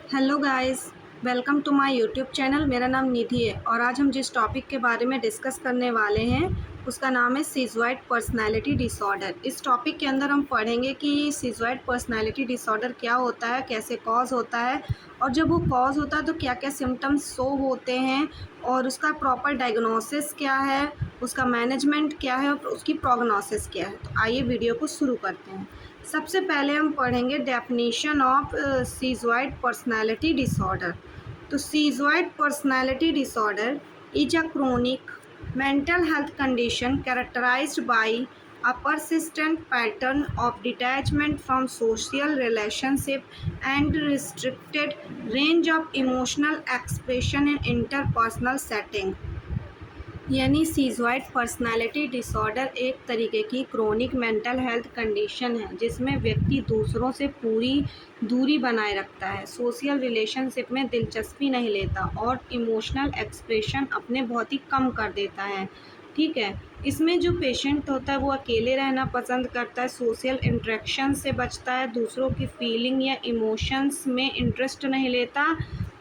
Hello guys, welcome to my YouTube channel. मेरा नाम निधि है और आज हम जिस टॉपिक के बारे में डिस्कस करने वाले हैं उसका नाम है सिज़ोइड पर्सनालिटी डिसऑर्डर। इस टॉपिक के अंदर हम पढ़ेंगे कि सिज़ोइड पर्सनालिटी डिसऑर्डर क्या होता है, कैसे कॉज होता है और जब वो कॉज होता है तो क्या क्या सिम्टम्स शो होते हैं और उसका प्रॉपर डायग्नोसिस क्या है, उसका मैनेजमेंट क्या है और उसकी प्रोग्नोसिस क्या है। तो आइए वीडियो को शुरू करते हैं। सबसे पहले हम पढ़ेंगे definition of schizoid personality disorder. तो schizoid personality disorder is a chronic mental health condition characterized by a persistent pattern of detachment from social relationship and restricted range of emotional expression in interpersonal setting। यानी सीज़ोइड personality disorder एक तरीके की chronic mental health condition है जिसमें व्यक्ति दूसरों से पूरी दूरी बनाए रखता है, सोशल रिलेशनशिप में दिलचस्पी नहीं लेता और इमोशनल एक्सप्रेशन अपने बहुत ही कम कर देता है। ठीक है, इसमें जो पेशेंट होता है वो अकेले रहना पसंद करता है, सोशल इंटरेक्शन से बचता है, दूसरों की फीलिंग या इमोशंस में इंटरेस्ट नहीं लेता,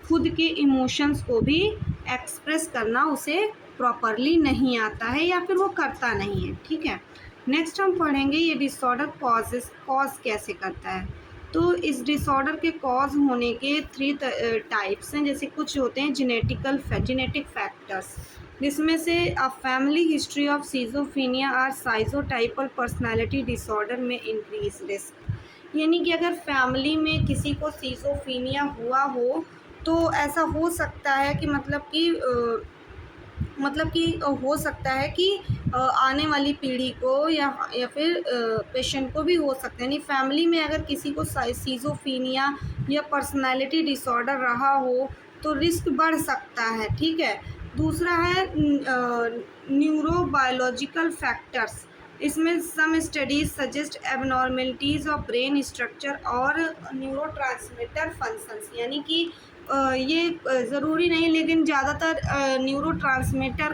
खुद के इमोशंस को भी एक्सप्रेस करना उसे प्रॉपरली नहीं आता है या फिर वो करता नहीं है। ठीक है, नेक्स्ट हम पढ़ेंगे ये डिसऑर्डर कॉज कैसे करता है। तो इस डिसऑर्डर के कॉज होने के थ्री टाइप्स हैं। जैसे कुछ होते हैं जेनेटिक फैक्टर्स, जिसमें से अ फैमिली हिस्ट्री ऑफ सीजोफीनिया और साइजोटाइपल पर्सनालिटी डिसऑर्डर में इंक्रीज रिस्क। यानी कि अगर फैमिली में किसी को सीजोफीनिया हुआ हो तो ऐसा हो सकता है कि हो सकता है कि आने वाली पीढ़ी को या फिर पेशेंट को भी हो सकता है। यानी फैमिली में अगर किसी को सीज़ोफीनिया या पर्सनालिटी डिसऑर्डर रहा हो तो रिस्क बढ़ सकता है। ठीक है, दूसरा है न्यूरोबायोलॉजिकल फैक्टर्स। इसमें some studies suggest abnormalities of brain structure और न्यूरोट्रांसमीटर फंक्शंस। यानी कि ये ज़रूरी नहीं लेकिन ज़्यादातर न्यूरोट्रांसमीटर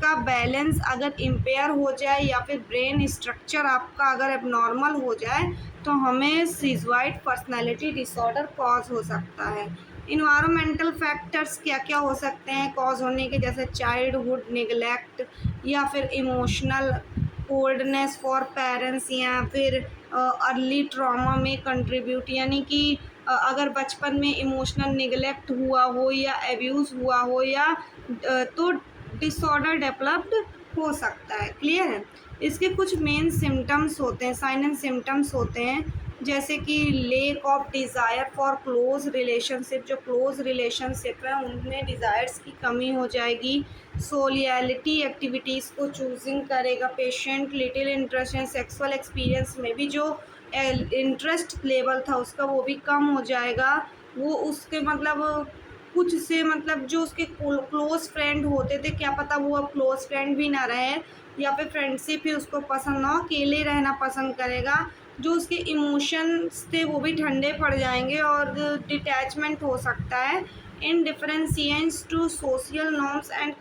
का बैलेंस अगर इम्पेयर हो जाए या फिर ब्रेन स्ट्रक्चर आपका अगर एबनॉर्मल हो जाए तो हमें सिज़ोइड पर्सनालिटी डिसऑर्डर कॉज हो सकता है। इन्वायरमेंटल फैक्टर्स क्या क्या हो सकते हैं कॉज होने के, जैसे चाइल्डहुड निगलेक्ट या फिर इमोशनल कोल्डनेस फॉर पेरेंट्स या फिर अर्ली ट्रॉमा में कंट्रीब्यूट। यानी कि अगर बचपन में इमोशनल निगलेक्ट हुआ हो या एब्यूज़ हुआ हो या तो डिसऑर्डर डेवलप्ड हो सकता है। क्लियर है। इसके कुछ मेन सिम्टम्स होते हैं, साइन एंड सिम्टम्स होते हैं, जैसे कि lake of desire for close relationship. जो क्लोज रिलेशनशिप है उनमें डिज़ायर्स की कमी हो जाएगी। सोलियलिटी एक्टिविटीज़ को चूजिंग करेगा patient. Little interest in sexual experience में भी जो इंटरेस्ट लेवल था उसका वो भी कम हो जाएगा। वो उसके कुछ से जो उसके क्लोज फ्रेंड होते थे क्या पता वो अब क्लोज फ्रेंड भी ना रहे या फिर फ्रेंडशिप ही उसको पसंद ना हो, अकेले रहना पसंद करेगा। जो उसके इमोशंस थे वो भी ठंडे पड़ जाएंगे और डिटैचमेंट हो सकता है। In differences to social norms and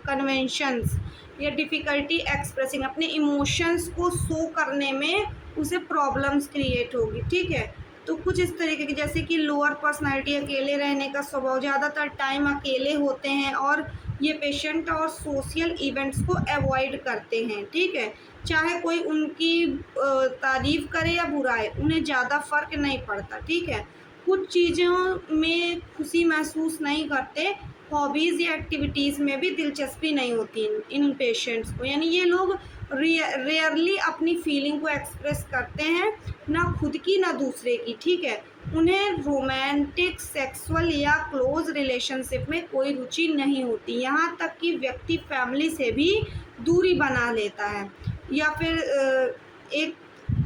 conventions या डिफ़िकल्टी एक्सप्रेसिंग, अपने इमोशंस को शो करने में उसे प्रॉब्लम्स क्रिएट होगी। ठीक है, तो कुछ इस तरीके की, जैसे कि लोअर पर्सनालिटी, अकेले रहने का स्वभाव, ज़्यादातर टाइम अकेले होते हैं और ये पेशेंट और सोशल इवेंट्स को अवॉइड करते हैं। ठीक है, चाहे कोई उनकी तारीफ़ करे या बुराई, उन्हें ज़्यादा फ़र्क नहीं पड़ता। ठीक है, कुछ चीज़ों में खुशी महसूस नहीं करते, हॉबीज़ या एक्टिविटीज़ में भी दिलचस्पी नहीं होती इन पेशेंट्स को। यानी ये लोग रेयरली अपनी फीलिंग को एक्सप्रेस करते हैं, ना खुद की ना दूसरे की। ठीक है, उन्हें रोमांटिक, सेक्सुअल या क्लोज रिलेशनशिप में कोई रुचि नहीं होती, यहाँ तक कि व्यक्ति फैमिली से भी दूरी बना लेता है। या फिर एक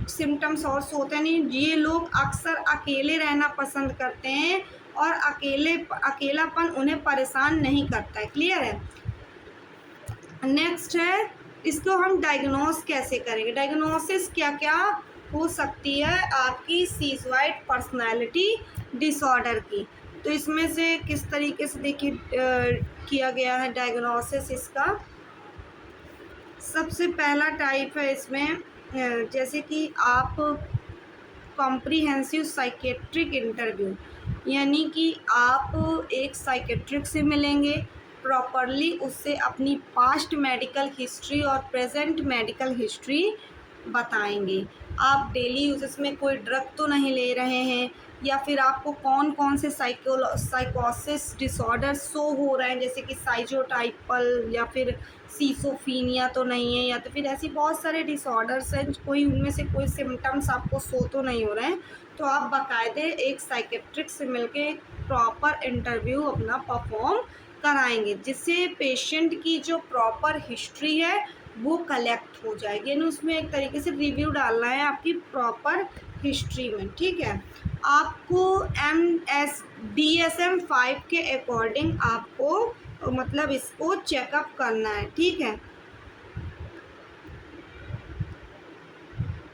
सिम्टम्स और होते हैं, नहीं, ये लोग अक्सर अकेले रहना पसंद करते हैं और अकेलापन उन्हें परेशान नहीं करता है। क्लियर है। नेक्स्ट है, इसको हम डायग्नोस कैसे करेंगे, डायग्नोसिस क्या क्या हो सकती है आपकी सिज़ोइड पर्सनालिटी डिसऑर्डर की। तो इसमें से किस तरीके से देखिए किया गया है डायग्नोसिस इसका। सबसे पहला टाइप है इसमें जैसे कि आप कॉम्प्रिहेंसिव साइकेट्रिक इंटरव्यू, यानी कि आप एक साइकेट्रिक से मिलेंगे, प्रॉपरली उससे अपनी पास्ट मेडिकल हिस्ट्री और प्रेजेंट मेडिकल हिस्ट्री बताएंगे। आप डेली यूजेस में कोई ड्रग तो नहीं ले रहे हैं, या फिर आपको कौन कौन से साइकोसिस डिसऑर्डर शो हो रहे हैं, जैसे कि साइजोटाइपल या फिर सीसोफीनिया तो नहीं है, या तो फिर ऐसी बहुत सारे डिसऑर्डर्स हैं, कोई उनमें से कोई सिम्टम्स आपको शो तो नहीं हो रहे हैं, तो आप बाकायदे एक साइकेट्रिक से मिलके प्रॉपर इंटरव्यू अपना परफॉर्म कराएंगे, जिससे पेशेंट की जो प्रॉपर हिस्ट्री है वो कलेक्ट हो जाएगी, यानी उसमें एक तरीके से रिव्यू डालना है आपकी प्रॉपर हिस्ट्री में। ठीक है, आपको DSM-5 के अकॉर्डिंग आपको मतलब इसको चेकअप करना है। ठीक है,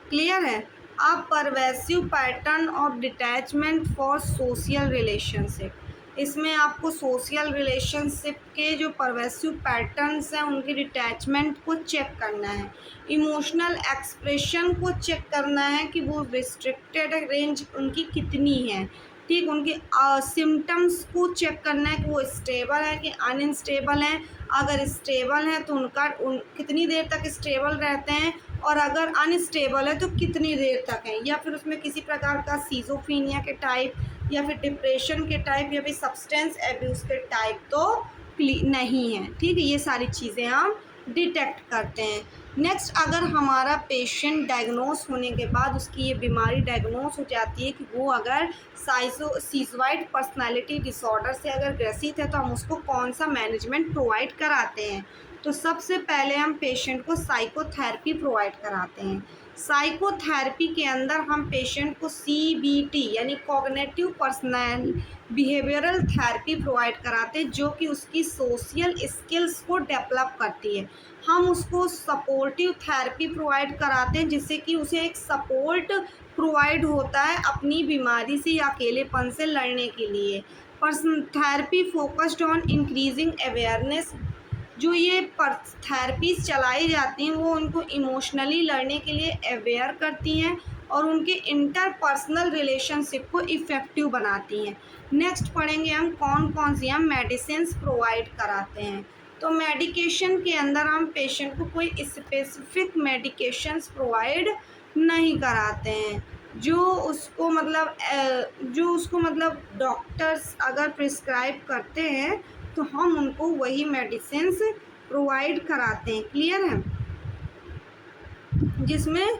क्लियर है। आप pervasive pattern of detachment for social relationship, इसमें आपको सोशल रिलेशनशिप के जो परवेसिव पैटर्न्स हैं उनकी डिटैचमेंट को चेक करना है, इमोशनल एक्सप्रेशन को चेक करना है कि वो रिस्ट्रिक्टेड रेंज उनकी कितनी है। ठीक, उनके सिम्टम्स को चेक करना है कि वो स्टेबल है कि अनस्टेबल है। अगर स्टेबल है तो कितनी देर तक स्टेबल रहते हैं, और अगर अनस्टेबल है तो कितनी देर तक है, या फिर उसमें किसी प्रकार का सीजोफीनिया के टाइप, या फिर डिप्रेशन के टाइप, या फिर सब्सटेंस एब्यूज़ के टाइप तो नहीं है। ठीक है, ये सारी चीज़ें हम डिटेक्ट करते हैं। नेक्स्ट, अगर हमारा पेशेंट डायग्नोस होने के बाद उसकी ये बीमारी डायग्नोस हो जाती है कि वो अगर सीज़ोइड पर्सनालिटी डिसऑर्डर से अगर ग्रसित है, तो हम उसको कौन सा मैनेजमेंट प्रोवाइड कराते हैं। तो सबसे पहले हम पेशेंट को साइकोथेरेपी प्रोवाइड कराते हैं। साइकोथेरेपी के अंदर हम पेशेंट को CBT यानी cognitive personal behavioural therapy provide कराते हैं, जो कि उसकी सोशल स्किल्स को डेवलप करती है। हम उसको सपोर्टिव थेरेपी प्रोवाइड कराते हैं, जिससे कि उसे एक सपोर्ट प्रोवाइड होता है अपनी बीमारी से या अकेलेपन से लड़ने के लिए। Person therapy focused on increasing awareness, जो ये थेरेपीज चलाई जाती हैं वो उनको इमोशनली लड़ने के लिए अवेयर करती हैं और उनके इंटरपर्सनल रिलेशनशिप को इफ़ेक्टिव बनाती हैं। नेक्स्ट पढ़ेंगे हम कौन कौन सी हम मेडिसिन्स प्रोवाइड कराते हैं। तो मेडिकेशन के अंदर हम पेशेंट को कोई स्पेसिफिक मेडिकेशंस प्रोवाइड नहीं कराते हैं, जो उसको मतलब डॉक्टर्स अगर प्रिस्क्राइब करते हैं तो हम उनको वही मेडिसिन्स प्रोवाइड कराते हैं। क्लियर है, जिसमें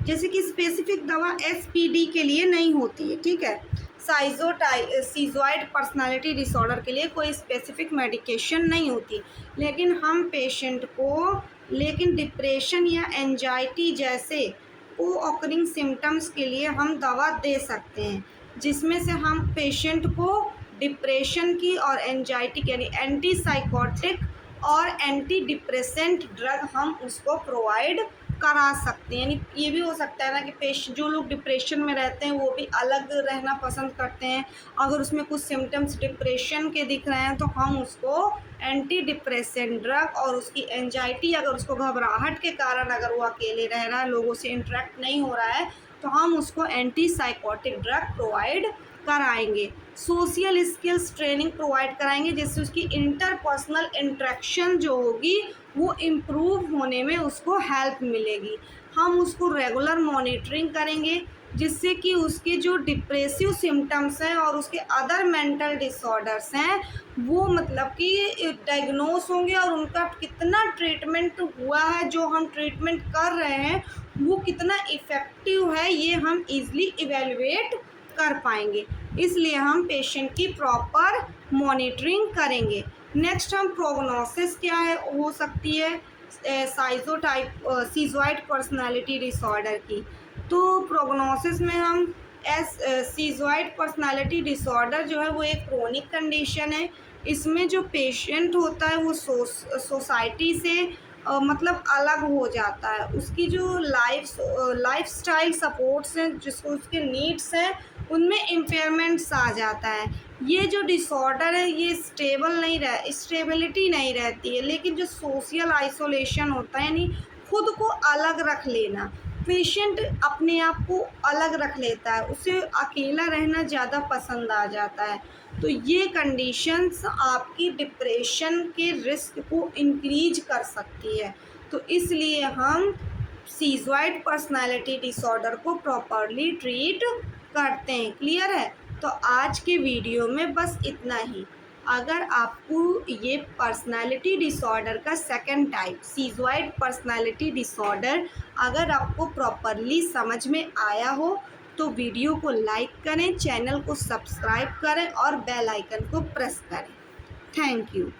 जैसे कि स्पेसिफिक दवा SPD के लिए नहीं होती है। ठीक है, सीज़ोइड पर्सनालिटी डिसऑर्डर के लिए कोई स्पेसिफिक मेडिकेशन नहीं होती, लेकिन हम पेशेंट को डिप्रेशन या एंजाइटी जैसे को ऑकरिंग सिम्टम्स के लिए हम दवा दे सकते हैं, जिसमें से हम पेशेंट को डिप्रेशन की और एंजाइटी की यानी एंटी साइकोटिक और एंटी डिप्रेसेंट ड्रग हम उसको प्रोवाइड करा सकते हैं। यानी ये भी हो सकता है ना कि जो लोग डिप्रेशन में रहते हैं वो भी अलग रहना पसंद करते हैं, अगर उसमें कुछ सिम्टम्स डिप्रेशन के दिख रहे हैं तो हम उसको एंटी डिप्रेसेंट ड्रग, और उसकी एंजाइटी अगर उसको घबराहट के कारण अगर वो अकेले रह रहा है, लोगों से इंटरेक्ट नहीं हो रहा है, तो हम उसको एंटी साइकोटिक ड्रग प्रोवाइड कराएंगे। सोशल स्किल्स ट्रेनिंग प्रोवाइड कराएंगे, जिससे उसकी इंटरपर्सनल इंटरेक्शन जो होगी वो इम्प्रूव होने में उसको हेल्प मिलेगी। हम उसको रेगुलर मॉनिटरिंग करेंगे, जिससे कि उसके जो डिप्रेसिव सिम्टम्स हैं और उसके अदर मेंटल डिसऑर्डर्स हैं वो मतलब कि डायग्नोस होंगे, और उनका कितना ट्रीटमेंट हुआ है, जो हम ट्रीटमेंट कर रहे हैं वो कितना इफ़ेक्टिव है, ये हम ईज़िली इवेलुएट कर पाएंगे। इसलिए हम पेशेंट की प्रॉपर मॉनिटरिंग करेंगे। नेक्स्ट हम प्रोग्नोसिस क्या है हो सकती है सीज़ोइड पर्सनालिटी डिसऑर्डर की। तो प्रोग्नोसिस में हम सीज़ोइड पर्सनालिटी डिसऑर्डर जो है वो एक क्रोनिक कंडीशन है। इसमें जो पेशेंट होता है वो सोसाइटी से मतलब अलग हो जाता है। उसकी जो लाइफस्टाइल सपोर्ट्स हैं, जिसको उसके नीड्स हैं, उनमें इम्पेयरमेंट्स आ जाता है। ये जो डिसऑर्डर है ये स्टेबिलिटी नहीं रहती है, लेकिन जो सोशल आइसोलेशन होता है यानी खुद को अलग रख लेना, पेशेंट अपने आप को अलग रख लेता है, उसे अकेला रहना ज़्यादा पसंद आ जाता है। तो ये कंडीशंस आपकी डिप्रेशन के रिस्क को इंक्रीज कर सकती है। तो इसलिए हम सीज़ोइड पर्सनालिटी डिसऑर्डर को प्रॉपरली ट्रीट करते हैं। क्लियर है? तो आज के वीडियो में बस इतना ही। अगर आपको ये पर्सनालिटी डिसऑर्डर का सेकंड टाइप सीज़ोइड पर्सनालिटी डिसऑर्डर अगर आपको प्रॉपरली समझ में आया हो तो वीडियो को लाइक करें, चैनल को सब्सक्राइब करें और बेल आइकन को प्रेस करें। Thank you.